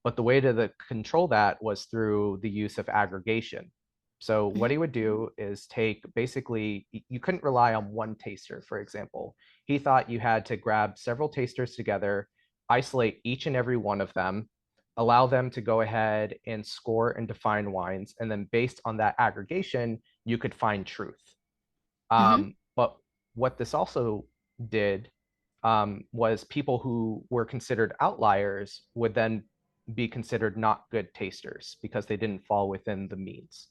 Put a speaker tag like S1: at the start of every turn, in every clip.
S1: But the way control that was through the use of aggregation. So what
S2: Mhm.
S1: he would do is take basically, you couldn't rely on one taster, for example. He thought you had to grab several tasters together, isolate each and every one of them, allow them to go ahead and score and define wines. And then based on that aggregation, you could find truth.
S2: Mhm.
S1: But what this also did was people who were considered outliers would then be considered not good tasters because they didn't fall within the means.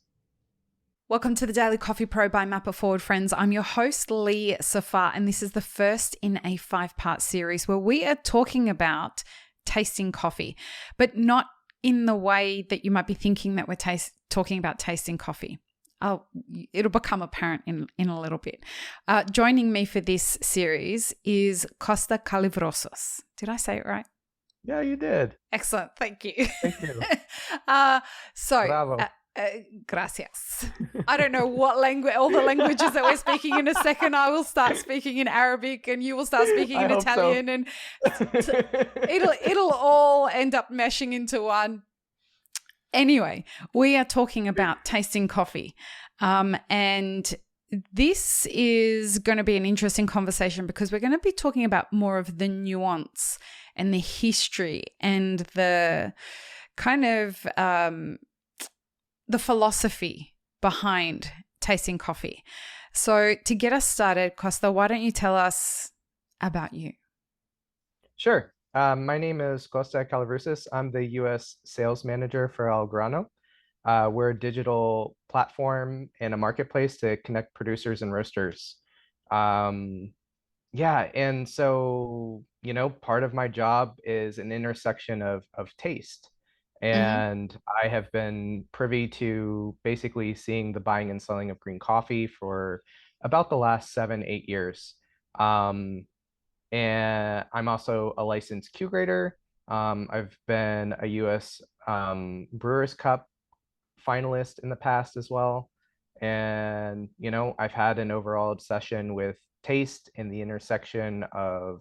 S2: Welcome to the Daily Coffee Pro by Map It Forward, friends. I'm your host, Lee Safar, and this is the first in a 5-part series where we are talking about tasting coffee, but not in the way that you might be thinking that we're talking about tasting coffee. It'll become apparent in a little bit. Joining me for this series is Kosta Kallivrousis. Did I say it right?
S1: Yeah, you did.
S2: Excellent. Thank you.
S1: Thank you.
S2: uh, so,
S1: Bravo.
S2: gracias. I don't know what language, all the languages that we're speaking in a second. I will start speaking in Arabic and you will start speaking
S1: I
S2: in
S1: hope so.
S2: Italian, and it'll all end up meshing into one. Anyway, we are talking about tasting coffee. And this is going to be an interesting conversation because we're going to be talking about more of the nuance and the history and the kind of the philosophy behind tasting coffee. So to get us started, Costa, why don't you tell us about you?
S1: Sure. My name is Kosta Kallivrousis. I'm the U.S. sales manager for El Grano. We're a digital platform and a marketplace to connect producers and roasters. Um, yeah, and so, part of my job is an intersection of taste.
S2: Mm-hmm.
S1: And I have been privy to basically seeing the buying and selling of green coffee for about the last 7, 8 years. Um, and I'm also a licensed Q grader. I've been a US Brewers Cup finalist in the past as well. And, I've had an overall obsession with taste and the intersection of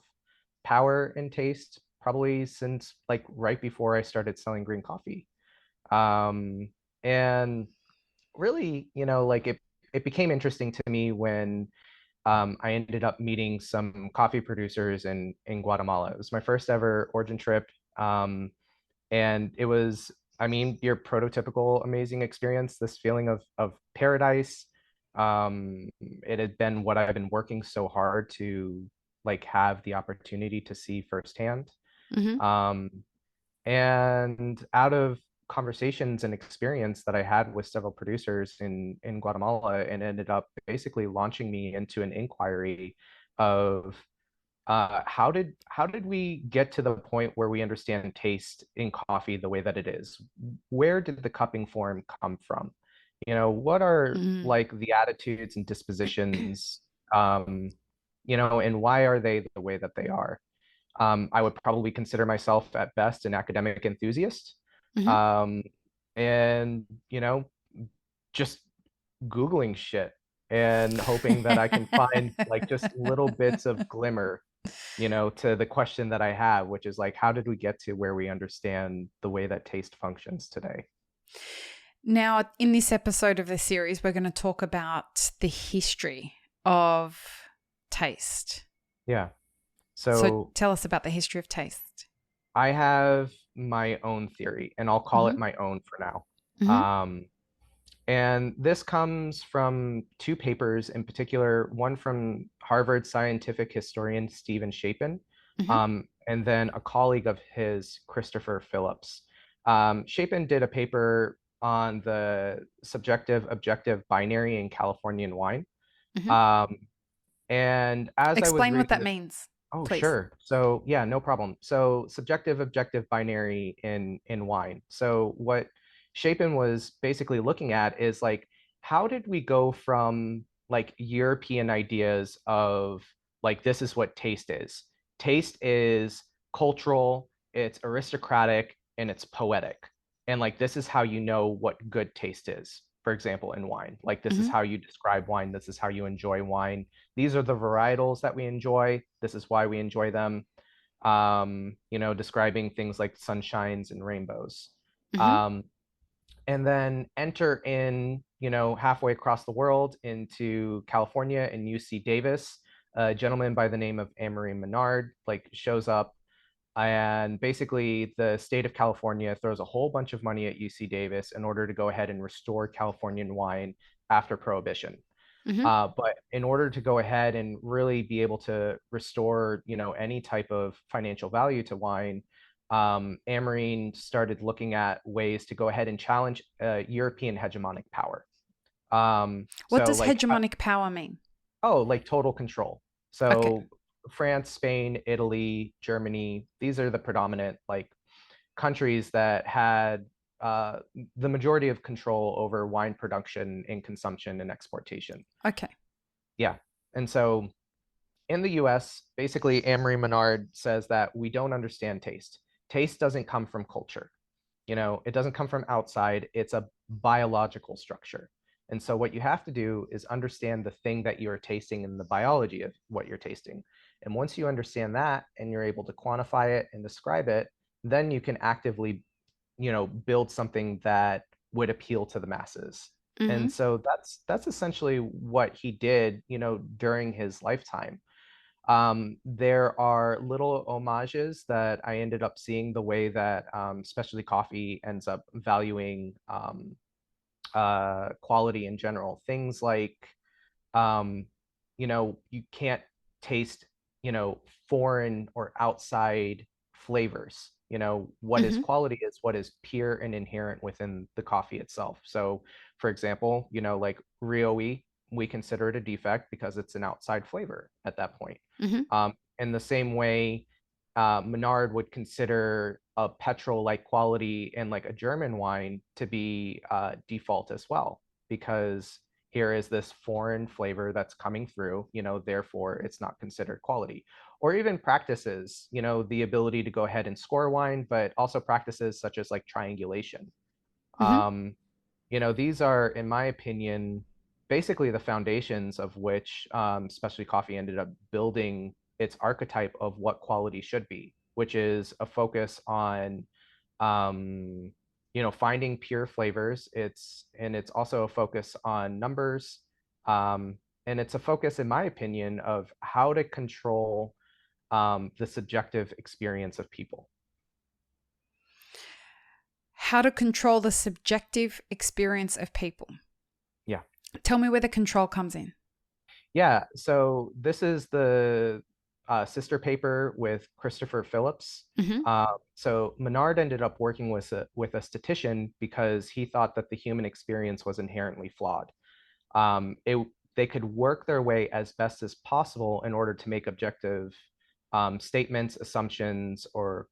S1: power and taste probably since like right before I started selling green coffee. Um, and really, like it became interesting to me when I ended up meeting some coffee producers in Guatemala. It was my first ever origin trip. And it was, I mean, your prototypical amazing experience, this feeling of paradise. It had been what I've been working so hard to like have the opportunity to see firsthand.
S2: Mm-hmm.
S1: Um, and out of conversations and experience that I had with several producers in Guatemala, and ended up basically launching me into an inquiry of how did we get to the point where we understand taste in coffee the way that it is? Where did the cupping form come from? What are
S2: Mm-hmm.
S1: like the attitudes and dispositions, and why are they the way that they are? I would probably consider myself at best an academic enthusiast.
S2: Mm-hmm.
S1: Um, and, just Googling shit and hoping that I can find like just little bits of glimmer, to the question that I have, which is like, how did we get to where we understand the way that taste functions today?
S2: Now, in this episode of the series, we're going to talk about the history of taste.
S1: Yeah.
S2: So
S1: So
S2: tell us about the history of taste.
S1: I have my own theory, and I'll call
S2: Mm-hmm.
S1: it my own for now.
S2: Mm-hmm.
S1: Um, And this comes from two papers in particular, one from Harvard scientific historian Stephen Shapin,
S2: Mm-hmm.
S1: and then a colleague of his, Christopher Phillips. Shapin did a paper on the subjective objective binary in Californian wine.
S2: Mm-hmm.
S1: Um, and as I was
S2: Explain what
S1: reading
S2: that
S1: this,
S2: means,
S1: oh,
S2: please.
S1: sure. So yeah, no problem. So subjective objective binary in wine. So what Chapin was basically looking at is like, how did we go from like European ideas of like, this is what taste is. Taste is cultural, it's aristocratic, and it's poetic. And like, this is how you know what good taste is. For example, in wine, like this is
S2: Mm-hmm.
S1: how you describe wine. This is how you enjoy wine. These are the varietals that we enjoy. This is why we enjoy them. describing things like sunshines and rainbows.
S2: Mm-hmm.
S1: Um, and then enter in, halfway across the world into California and UC Davis. A gentleman by the name of Amory Menard like shows up, and basically the state of California throws a whole bunch of money at UC Davis in order to go ahead and restore Californian wine after Prohibition.
S2: Mm-hmm.
S1: But in order to go ahead and really be able to restore, any type of financial value to wine, Amory started looking at ways to go ahead and challenge European hegemonic power.
S2: What
S1: So
S2: does
S1: like,
S2: hegemonic power mean?
S1: like total control.
S2: Okay.
S1: So France, Spain, Italy, Germany, these are the predominant like countries that had uh, the majority of control over wine production and consumption and exportation.
S2: Okay.
S1: Yeah. And so in the US, basically, Amory Menard says that we don't understand taste. Taste doesn't come from culture. It doesn't come from outside, it's a biological structure. And so, what you have to do is understand the thing that you're tasting and the biology of what you're tasting. And once you understand that and you're able to quantify it and describe it, then you can actively, build something that would appeal to the masses.
S2: Mm-hmm.
S1: And so that's essentially what he did, during his lifetime. There are little homages that I ended up seeing the way that specialty coffee ends up valuing quality in general. Things like, um, you can't taste, foreign or outside flavors. What is
S2: Mm-hmm.
S1: quality is what is pure and inherent within the coffee itself. So, for example, like Rioe, we consider it a defect because it's an outside flavor at that point.
S2: Mm-hmm.
S1: In the same way, Menard would consider a petrol-like quality in like a German wine to be default as well, because here is this foreign flavor that's coming through, therefore it's not considered quality. Or even practices, the ability to go ahead and score wine, but also practices such as like triangulation.
S2: Mm-hmm.
S1: Um, these are, in my opinion, basically the foundations of which specialty coffee ended up building its archetype of what quality should be, which is a focus on, um, finding pure flavors. It's also a focus on numbers, um, and it's a focus, in my opinion, of how to control the subjective experience of people.
S2: How to control the subjective experience of people.
S1: Yeah.
S2: Tell me where the control comes in.
S1: Yeah, so this is the sister paper with Christopher Phillips.
S2: Mm-hmm.
S1: So Menard ended up working with a statistician because he thought that the human experience was inherently flawed. It They could work their way as best as possible in order to make objective statements, assumptions, or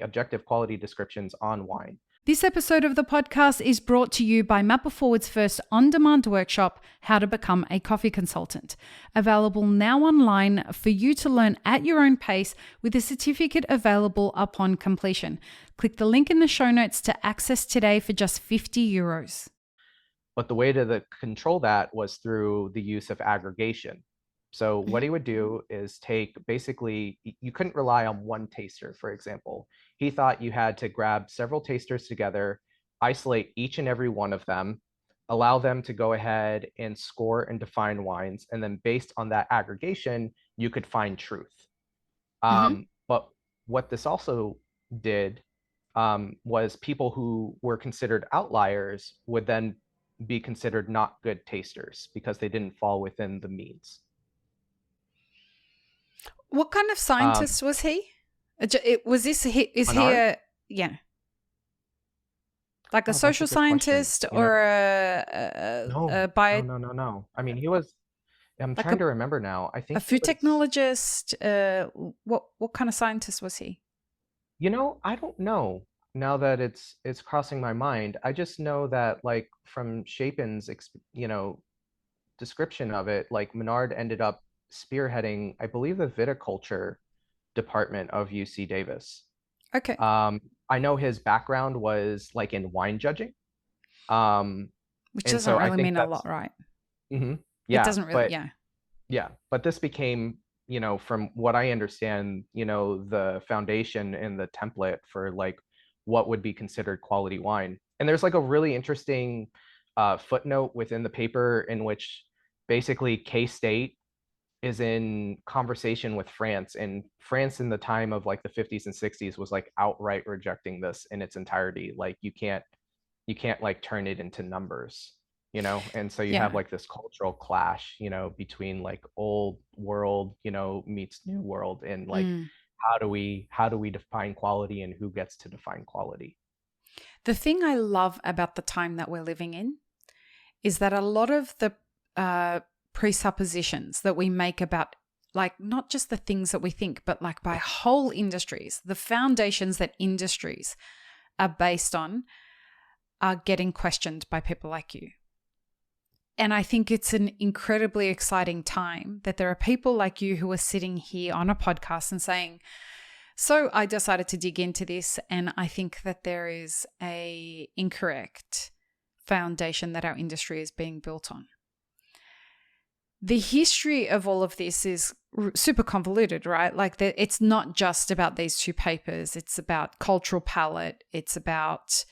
S1: objective quality descriptions on wine.
S2: This episode of the podcast is brought to you by Mapper Forward's first on-demand workshop, How to Become a Coffee Consultant, available now online for you to learn at your own pace with a certificate available upon completion. Click the link in the show notes to access today for just €50.
S1: But the way to control that was through the use of aggregation. So what he would do is basically, you couldn't rely on one taster, for example. He thought you had to grab several tasters together, isolate each and every one of them, allow them to go ahead and score and define wines, and then based on that aggregation, you could find truth.
S2: Mm-hmm.
S1: But what this also did was people who were considered outliers would then be considered not good tasters because they didn't fall within the means.
S2: What kind of scientist was he? Is he
S1: Menard?
S2: yeah, like a
S1: Oh, that's a
S2: social
S1: good question.
S2: scientist or a bio,
S1: No. I mean, he was. I'm
S2: like
S1: trying to remember now. I
S2: a
S1: think he
S2: food
S1: was.
S2: technologist? What kind of scientist was he?
S1: I don't know. Now that it's crossing my mind, I just know that like from Chapin's, description of it, like Menard ended up spearheading, I believe, the viticulture department of UC Davis.
S2: Okay,
S1: Um, I know his background was like in wine judging. Um,
S2: which
S1: and
S2: doesn't
S1: so I
S2: really
S1: think
S2: mean a lot,
S1: that's
S2: right?
S1: mhm,
S2: It
S1: yeah,
S2: doesn't really,
S1: but
S2: yeah.
S1: Yeah, but this became, from what I understand, the foundation and the template for like what would be considered quality wine. And there's like a really interesting footnote within the paper in which basically K-State is in conversation with France, and France in the time of like the 50s and 60s was like outright rejecting this in its entirety. Like you can't like turn it into numbers, and so you have
S2: Yeah.
S1: like this cultural clash, between like old world, meets new world, and like
S2: Mm.
S1: how do we define quality and who gets to define quality.
S2: The thing I love about the time that we're living in is that a lot of the presuppositions that we make about, like, not just the things that we think, but like by whole industries, the foundations that industries are based on are getting questioned by people like you. And I think it's an incredibly exciting time that there are people like you who are sitting here on a podcast and saying, so I decided to dig into this, and I think that there is a incorrect foundation that our industry is being built on. The history of all of this is super convoluted, right? Like it's not just about these two papers. It's about cultural palette. It's about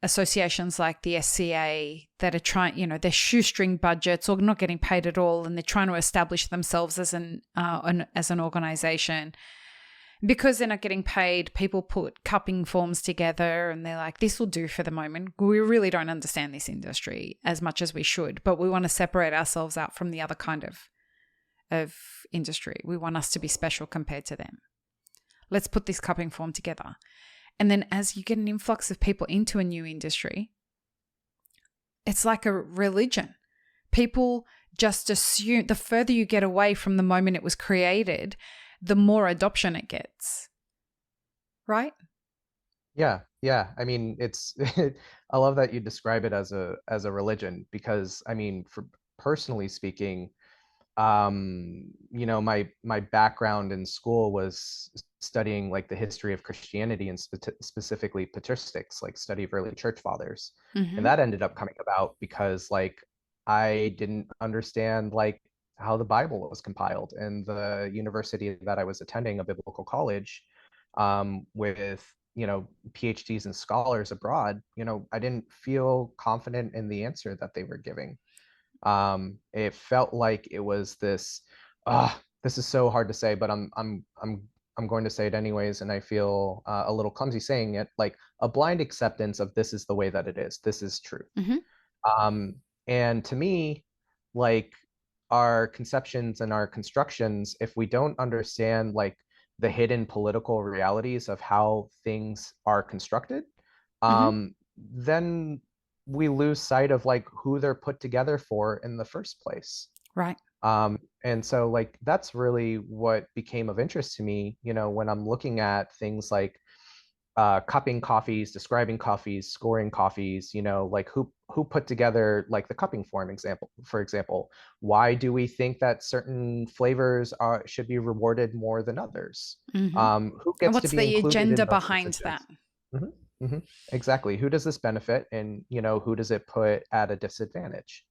S2: associations like the SCA that are trying, they're shoestring budgets or not getting paid at all, and they're trying to establish themselves as an organization. Because they're not getting paid, people put cupping forms together and they're like, this will do for the moment. We really don't understand this industry as much as we should, but we want to separate ourselves out from the other kind of industry. We want us to be special compared to them. Let's put this cupping form together. And then as you get an influx of people into a new industry, it's like a religion. People just assume the further you get away from the moment it was created, the more adoption it gets. Right?
S1: Yeah. I mean, it's I love that you describe it as a religion, because I mean, for personally speaking, my background in school was studying like the history of Christianity, and specifically patristics, like study of early church fathers. And
S2: Mm-hmm.
S1: that ended up coming about because like I didn't understand like how the Bible was compiled. And the university that I was attending, a biblical college, with PhDs and scholars abroad, I didn't feel confident in the answer that they were giving. It felt like it was this, this is so hard to say, but I'm going to say it anyways, and I feel a little clumsy saying it, like a blind acceptance of this is the way that it is. This is true.
S2: Mm-hmm.
S1: Um, and to me, like our conceptions and our constructions, if we don't understand like the hidden political realities of how things are constructed,
S2: Mm-hmm.
S1: then we lose sight of like who they're put together for in the first place.
S2: Right.
S1: And so like that's really what became of interest to me, when I'm looking at things like cupping coffees, describing coffees, scoring coffees, like who put together like the cupping form example, for example. Why do we think that certain flavors should be rewarded more than others?
S2: Mm-hmm.
S1: Who
S2: And
S1: gets to
S2: what's
S1: be
S2: the
S1: included
S2: agenda
S1: in those
S2: behind that?
S1: decisions? Mhm, mhm. Exactly. Who does this benefit, and who does it put at a disadvantage?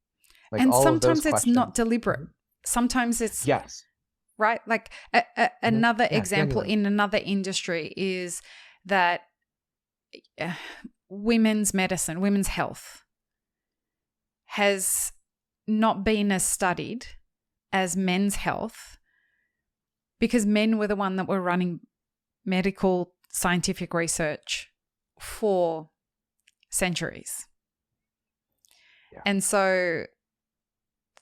S1: Like
S2: And
S1: all of those
S2: sometimes it's not
S1: questions.
S2: deliberate.
S1: Mhm.
S2: Sometimes it's
S1: Yes.
S2: right. Like
S1: Mhm.
S2: another
S1: Yeah,
S2: example
S1: genuine.
S2: in another industry is that uh, women's medicine, women's health has not been as studied as men's health because men were the one that were running medical scientific research for centuries.
S1: Yeah.
S2: And so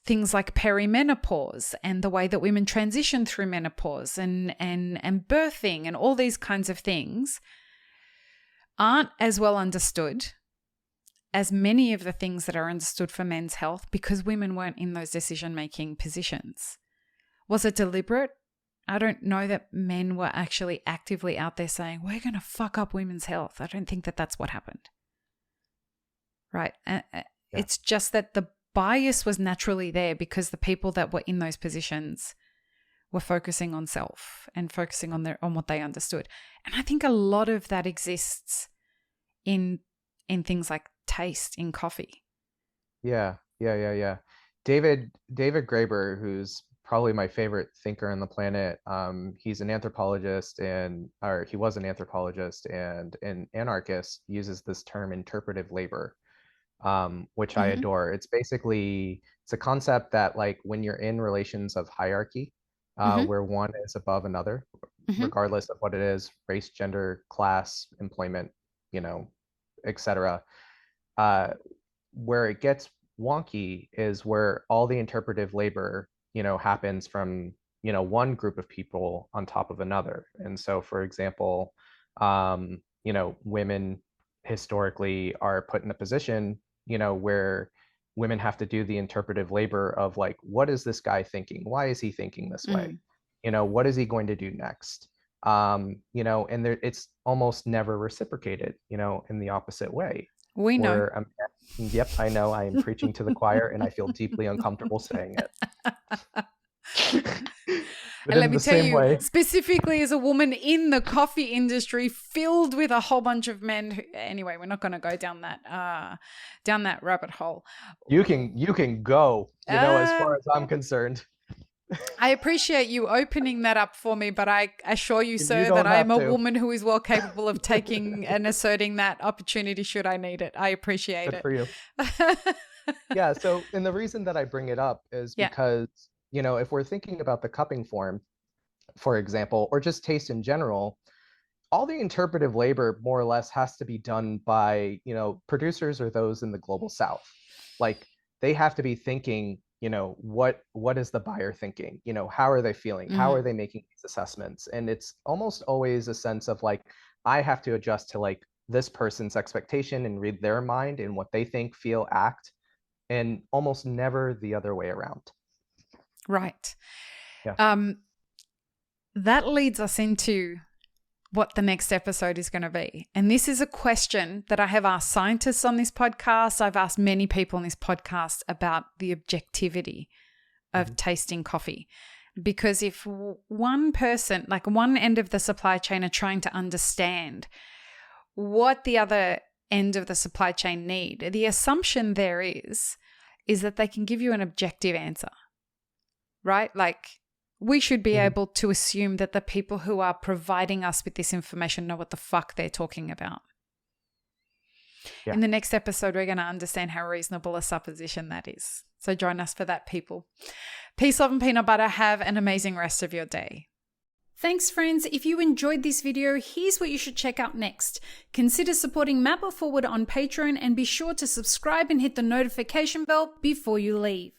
S2: things like perimenopause and the way that women transition through menopause and birthing and all these kinds of things aren't as well understood as many of the things that are understood for men's health because women weren't in those decision-making positions. Was it deliberate? I don't know that men were actually actively out there saying, we're going to fuck up women's health. I don't think that that's what happened. Right?
S1: Yeah.
S2: It's just that the bias was naturally there because the people that were in those positions were focusing on self and focusing on what they understood. And I think a lot of that exists in things like taste in coffee.
S1: Yeah. David Graeber, who's probably my favorite thinker on the planet. He's an anthropologist or he was an anthropologist and an anarchist, uses this term interpretive labor, which I
S2: Mm-hmm.
S1: adore. It's a concept that like when you're in relations of hierarchy,
S2: Mm-hmm.
S1: where one is above another,
S2: Mm-hmm.
S1: regardless of what it is, race, gender, class, employment, you know, etc. Uh, where it gets wonky is where all the interpretive labor, happens from, one group of people on top of another. And so, for example, women historically are put in a position, where women have to do the interpretive labor of like, what is this guy thinking? Why is he thinking this way?
S2: Mm.
S1: What is he going to do next? And it's almost never reciprocated, in the opposite way.
S2: We know.
S1: Where yep, I know I am preaching to the choir and I feel deeply uncomfortable saying it. But
S2: And let
S1: in
S2: me
S1: the
S2: tell
S1: same
S2: you,
S1: way,
S2: specifically as a woman in the coffee industry, filled with a whole bunch of men. Anyway, we're not going to go down that rabbit hole.
S1: you can go, as
S2: Uh,
S1: far as I'm concerned.
S2: I appreciate you opening that up for me, but I assure you,
S1: You
S2: sir, that
S1: don't
S2: I
S1: have
S2: am a
S1: to.
S2: woman who is well capable of taking and asserting that opportunity should I need it. I appreciate
S1: Good
S2: it.
S1: for you. Yeah, and the reason that I bring it up is
S2: Yeah.
S1: because, if we're thinking about the cupping form, for example, or just taste in general, all the interpretive labor more or less has to be done by, producers or those in the global south. Like they have to be thinking, what is the buyer thinking? How are they feeling? How are
S2: Mm.
S1: they making these assessments? And it's almost always a sense of like, I have to adjust to like this person's expectation and read their mind and what they think, feel, act, and almost never the other way around.
S2: Right.
S1: Yeah.
S2: That leads us into what the next episode is going to be. And this is a question that I have asked scientists on this podcast. I've asked many people on this podcast about the objectivity of
S1: Mhm.
S2: tasting coffee. Because if one person, like one end of the supply chain, are trying to understand what the other end of the supply chain need, the assumption there is that they can give you an objective answer, right? Like we should be
S1: Mhm.
S2: able to assume that the people who are providing us with this information know what the fuck they're talking about.
S1: Yeah.
S2: In the next episode, we're going to understand how reasonable a supposition that is. So join us for that, people. Peace, love, and peanut butter. Have an amazing rest of your day. Thanks, friends. If you enjoyed this video, here's what you should check out next. Consider supporting Map It Forward on Patreon and be sure to subscribe and hit the notification bell before you leave.